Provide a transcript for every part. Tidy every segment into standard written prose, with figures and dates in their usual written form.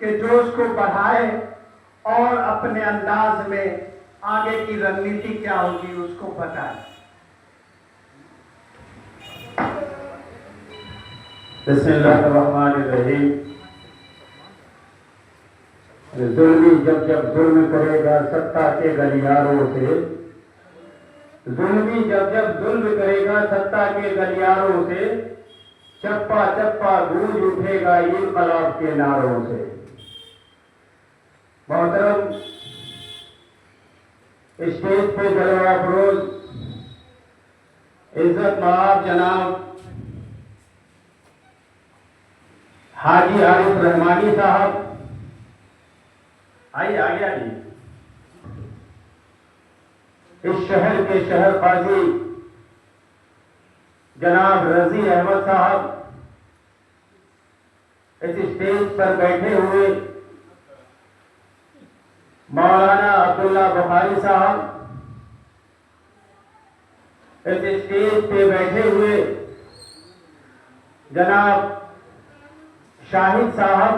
कि जोश को बढ़ाए और अपने अंदाज में आगे की रणनीति क्या होगी उसको बताए। बिस्मिल्लाहिर्रहमानिर्रहीम। जुल्मी जब जब जुल्म करेगा सत्ता के गलियारों से, जुल्मी जब जब जुल्म करेगा सत्ता के गलियारों से, चप्पा चप्पा गूंज उठेगा इनकलाब के नारों से। मोहतरम, स्टेज पे जलवा अफरोज इज्जत माब जनाब हाजी आरिफ रहमानी साहब, आइए आगे आइए। इस शहर के शहर काजी जनाब रजी अहमद साहब, इस स्टेज पर बैठे हुए मौलाना अब्दुल्ला बुखारी साहब, इस स्टेज पे बैठे हुए जनाब शाहिद साहब,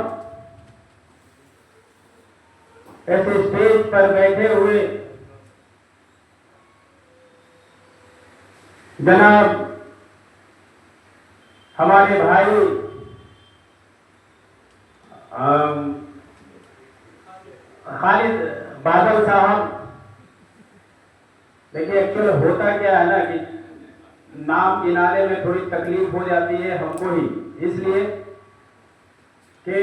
इस स्टेज पर बैठे हुए जनाब हमारे भाई खालिद बादल साहब। देखिए, एक्चुअल होता क्या है ना कि नाम गिनाने में थोड़ी तकलीफ हो जाती है हमको ही, इसलिए कि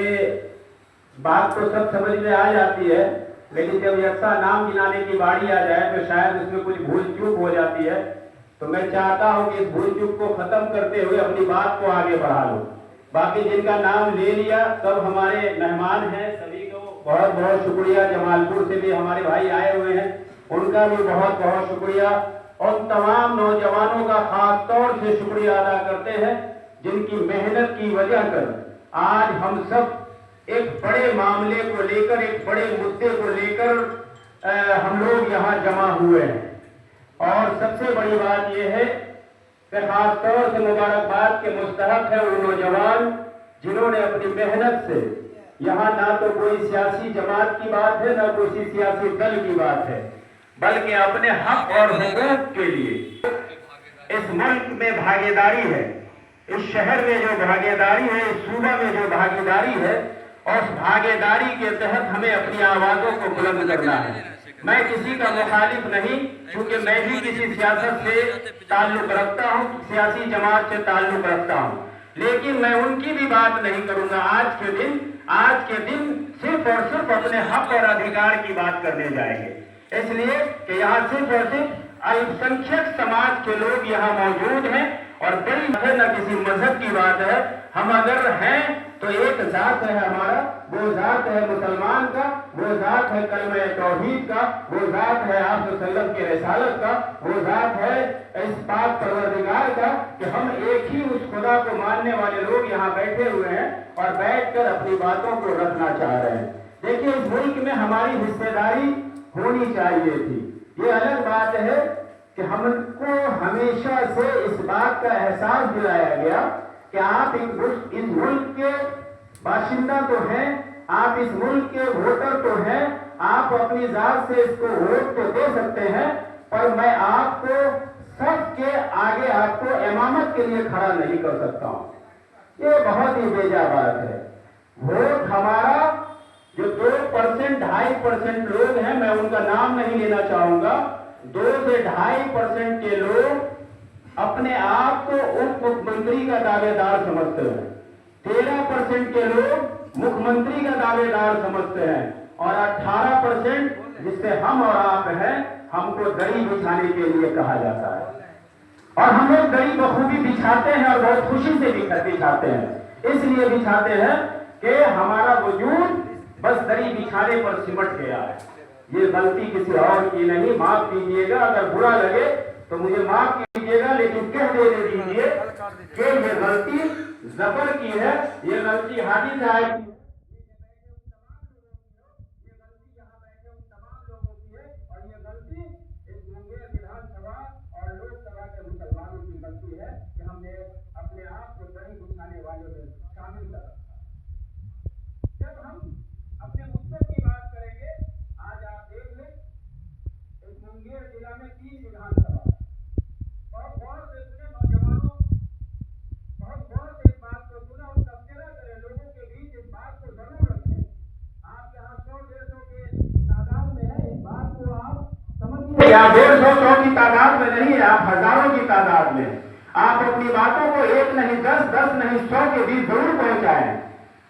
बात तो सब समझ में आ जाती है, लेकिन जब यक्सा नाम गिनाने की बारी आ जाए तो शायद उसमें कुछ भूल चूक हो जाती है। तो मैं चाहता हूं कि इस भूल चूक को खत्म करते हुए अपनी बात को आगे बढ़ा लो। बाकी जिनका नाम ले लिया सब हमारे मेहमान हैं, सभी को बहुत बहुत शुक्रिया। जमालपुर से भी हमारे भाई आए हुए हैं, उनका भी बहुत बहुत शुक्रिया। और तमाम नौजवानों का खास तौर से शुक्रिया अदा करते हैं जिनकी मेहनत की वजह कर आज हम सब एक बड़े मामले को लेकर, एक बड़े मुद्दे को लेकर हम लोग यहाँ जमा हुए हैं। और सबसे बड़ी बात यह है कि खास तौर से मुबारकबाद के मुस्तहक है वो नौजवान जिन्होंने अपनी मेहनत से, यहाँ ना तो कोई सियासी जमात की बात है ना कोई सियासी दल की बात है, बल्कि अपने हक और हुकूक के लिए इस मुल्क में भागीदारी है, इस शहर में जो भागीदारी है, इस सूबा में जो भागीदारी है, और उस भागीदारी के तहत हमें अपनी आवाजों को बुलंद करना है। मैं किसी का मुखालिफ नहीं, क्योंकि मैं भी किसी सियासत से ताल्लुक रखता हूं, सियासी जमात से ताल्लुक रखता हूं, लेकिन मैं उनकी भी बात नहीं करूंगा। आज के दिन सिर्फ और सिर्फ अपने हक और अधिकार की बात करने जाएंगे, इसलिए कि यहाँ सिर्फ और सिर्फ अल्पसंख्यक समाज के लोग यहाँ मौजूद हैं। और बड़ी न किसी मजहब की बात है, हम अगर हैं तो एक जात है हमारा, वो जात है मुसलमान का, वो जात है कलमे तौहीद का, वो जात है आप वसल्लम के रिसालत का, वो जात है इस पाक परवरदिगार का, कि हम एक ही उस खुदा को मानने वाले लोग यहाँ बैठे हुए हैं और बैठकर अपनी बातों को रखना चाह रहे हैं। देखिए, इस मुल्क में हमारी हिस्सेदारी होनी चाहिए थी। ये अलग बात है कि हमको हमेशा से इस बात का एहसास दिलाया गया कि आप इस मुल्क के बाशिंदा तो हैं, आप इस मुल्क के वोटर तो हैं, आप अपनी जात से इसको वोट तो दे सकते हैं, पर मैं आपको सबके आगे आपको इमामत के लिए खड़ा नहीं कर सकता हूं। ये बहुत ही बेजा बात है। वोट हमारा जो 2% 2.5% लोग हैं, मैं उनका नाम नहीं लेना चाहूंगा, 2 से 2.5% के लोग अपने आप को उप मुख्यमंत्री का दावेदार समझते हैं, 13% के लोग मुख्यमंत्री का दावेदार समझते हैं, और 18% जिससे हम और आप हैं, हमको दरी बिछाने के लिए कहा जाता है। और हम लोग दरी बखूबी बिछाते हैं और बहुत खुशी से बिछाते हैं। इसलिए बिछाते हैं कि हमारा वजूद बस दरी बिछाने पर सिमट गया है। ये गलती किसी और की नहीं, माफ कीजिएगा अगर बुरा लगे तो मुझे माफ कीजिएगा, लेकिन कह देने दीजिए कि ये गलती जबर की है, ये गलती हाजी साहब की, ये गलती यहाँ बैठे उन तमाम लोगों की है, और ये गलती इस मुंगेर विधानसभा और लोकसभा के मुसलमानों की गलती है कि हमने अपने आप को दरी बिछाने वालों में शामिल कर रखा। जब हम आप 150-100 की तादाद में नहीं है, आप हजारों की तादाद में। आप अपनी बातों को 1 नहीं 10, 10 नहीं 100 के बीच जरूर पहुंचाएं।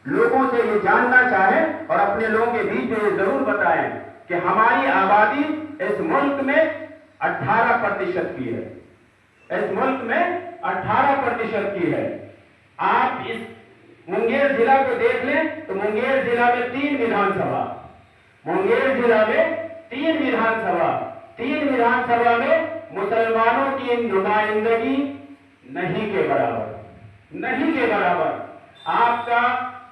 लोगों से ये जानना चाहें और अपने लोगों के बीच में ये जरूर बताएं कि हमारी आबादी इस मुल्क में 18% की है, इस मुल्क में 18% की है। आप इस मुंगेर जिला को देख लें तो मुंगेर जिला में 3 विधानसभा, मुंगेर जिला में 3 विधानसभा, 3 विधानसभा में मुसलमानों की नुमाइंदगी नहीं के बराबर, नहीं के बराबर। आपका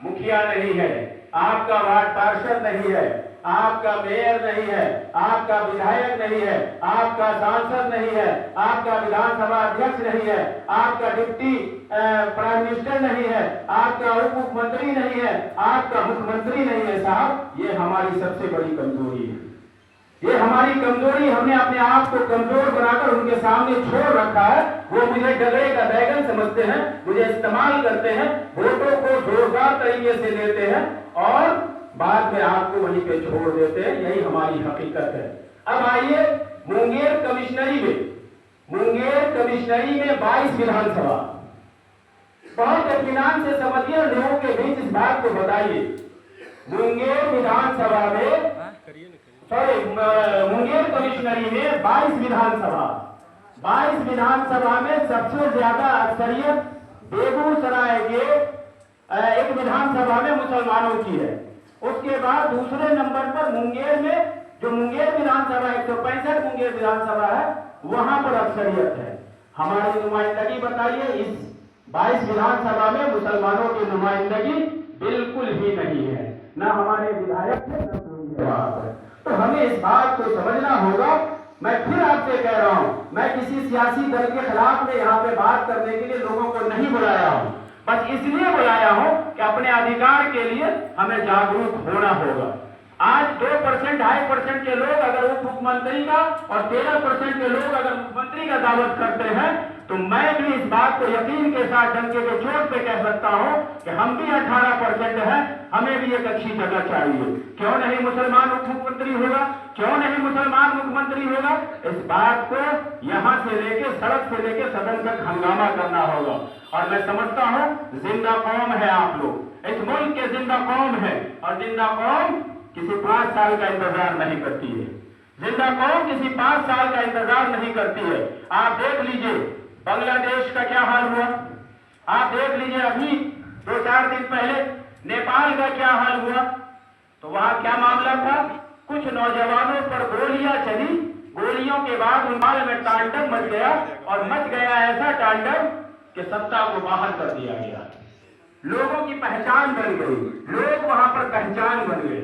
मुखिया नहीं है, आपका वार्ड पार्षद नहीं है, आपका मेयर नहीं है, आपका विधायक नहीं है, आपका सांसद नहीं है, आपका विधानसभा अध्यक्ष नहीं है, आपका डिप्टी प्राइम मिनिस्टर नहीं है, आपका उप मुख्यमंत्री नहीं है, आपका मुख्यमंत्री नहीं है। साहब, ये हमारी सबसे बड़ी कमजोरी है, ये हमारी कमजोरी। हमने अपने आप को कमजोर बनाकर उनके सामने छोड़ रखा है। वो मुझे डगरे का बैगन समझते हैं, मुझे इस्तेमाल करते हैं, वोटों को जोरदार तरीके से लेते हैं और बाद में आपको वहीं पे छोड़ देते हैं। यही हमारी हकीकत है। अब आइए मुंगेर कमिश्नरी में, मुंगेर कमिश्नरी में 22 विधानसभा। बहुत इत्मीनान से समझिए, लोगों के बीच इस बात को बताइए। मुंगेर विधानसभा में मुंगेर कमिश्नरी में 22 विधानसभा, 22 विधानसभा में सबसे ज्यादा अक्सरियत बेगूसराय के एक विधानसभा में मुसलमानों की है। उसके बाद दूसरे नंबर पर मुंगेर में, जो मुंगेर विधानसभा 165 मुंगेर विधानसभा है, वहां पर अक्सरियत है। हमारी नुमाइंदगी बताइए, इस 22 विधानसभा में मुसलमानों की नुमाइंदगी बिल्कुल ही नहीं है, न हमारे विधायक है न कोई है। तो हमें इस बात को समझना होगा। मैं फिर आपसे कह रहा हूं, मैं किसी सियासी दल के खिलाफ में यहाँ पे बात करने के लिए लोगों को नहीं बुलाया हूं, बस इसलिए बुलाया हूं कि अपने अधिकार के लिए हमें जागरूक होना होगा। आज 2% 2.5% के लोग अगर उप मुख्यमंत्री का और 13% के लोग अगर मुख्यमंत्री का दावत करते हैं, तो मैं भी इस बात को यकीन के साथ डंके के चोट पे कह सकता हूं कि हम भी 18% हैं, हमें भी एक अच्छी जगह चाहिए। क्यों नहीं मुसलमान उप मुख्यमंत्री होगा, क्यों नहीं मुसलमान मुख्यमंत्री होगा? इस बात को यहां से लेके, सड़क से लेके सदन तक हंगामा करना होगा। और मैं समझता हूं जिंदा कौम है आप लोग, इस मुल्क के जिंदा कौम है, और जिंदा कौम किसी 5 साल का इंतजार नहीं करती है, जिंदा कौम किसी 5 साल का इंतजार नहीं करती है। आप देख लीजिए बांग्लादेश का क्या हाल हुआ, आप देख लीजिए अभी 2-4 दिन पहले नेपाल का क्या हाल हुआ। तो वहां क्या मामला था, कुछ नौजवानों पर गोलियां चली, गोलियों के बाद नेपाल में तांडव मच गया, और मच गया ऐसा तांडव कि सत्ता को बाहर कर दिया गया, लोगों की पहचान बन गई, लोग वहां पर पहचान बन गए।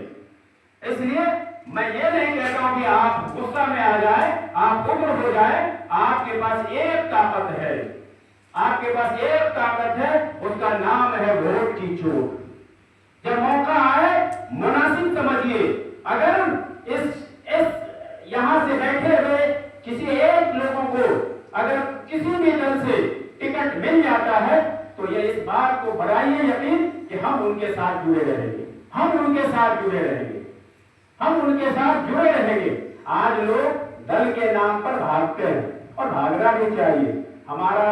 इसलिए मैं ये नहीं कहता हूं कि आप गुस्सा में आ जाए, आप उग्र हो जाए। आपके पास एक ताकत है, आपके पास एक ताकत है, उसका नाम है वोट की चोट। जब मौका आए मुनासिब समझिए। अगर इस यहां से बैठे हुए किसी एक लोगों को अगर किसी भी दल से टिकट मिल जाता है, तो ये इस बात को बढ़ाइए यकीन कि हम उनके साथ जुड़े रहेंगे, हम उनके साथ जुड़े रहेंगे, हम उनके साथ जुड़े रहेंगे। आज लोग दल के नाम पर भागते हैं, और भागना भी चाहिए। हमारा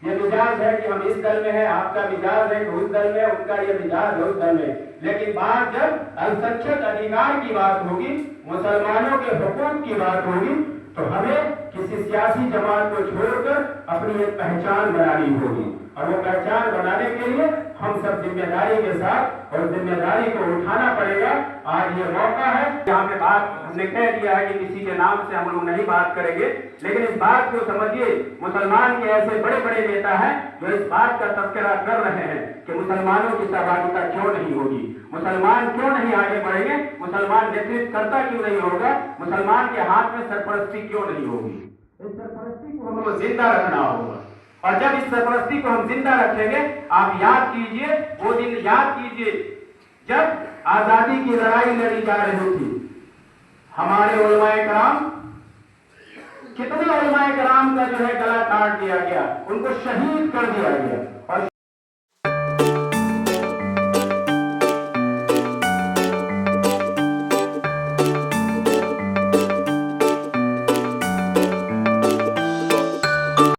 ये मिजाज है कि हम इस दल में हैं, आपका मिजाज है कि उस दल में, उनका ये मिजाज है उस दल में। लेकिन बात जब अल्पसंख्यक अधिकार की बात होगी, मुसलमानों के हुकूक की बात होगी, तो हमें किसी सियासी जमात को छोड़कर अपनी एक पहचान बनानी होगी। और वो पहचान बनाने के लिए हम सब जिम्मेदारी के साथ और जिम्मेदारी को उठाना पड़ेगा। आज ये मौका है, यहाँ पे बात हमने कह दिया है कि किसी के नाम से हम लोग नहीं बात करेंगे, लेकिन इस बात को समझिए, मुसलमान के ऐसे बड़े बड़े नेता हैं जो इस बात का तस्करा कर रहे हैं कि मुसलमानों की सहभागिता क्यों नहीं होगी, मुसलमान क्यों नहीं आगे बढ़ेंगे, मुसलमान नेतृत्व करता क्यों नहीं होगा, मुसलमान के हाथ में सरपरस्ती क्यों नहीं होगी। इस सरपरस्ती को हमको जिंदा रखना होगा। और जब इस सरपरस्ती को हम जिंदा रखेंगे, आप याद कीजिए, वो दिन याद कीजिए जब आजादी की लड़ाई लड़ी जा रही थी। हमारे उलमाए कराम, कितने उलमाए कराम का जो है गला काट दिया गया, उनको शहीद कर दिया गया।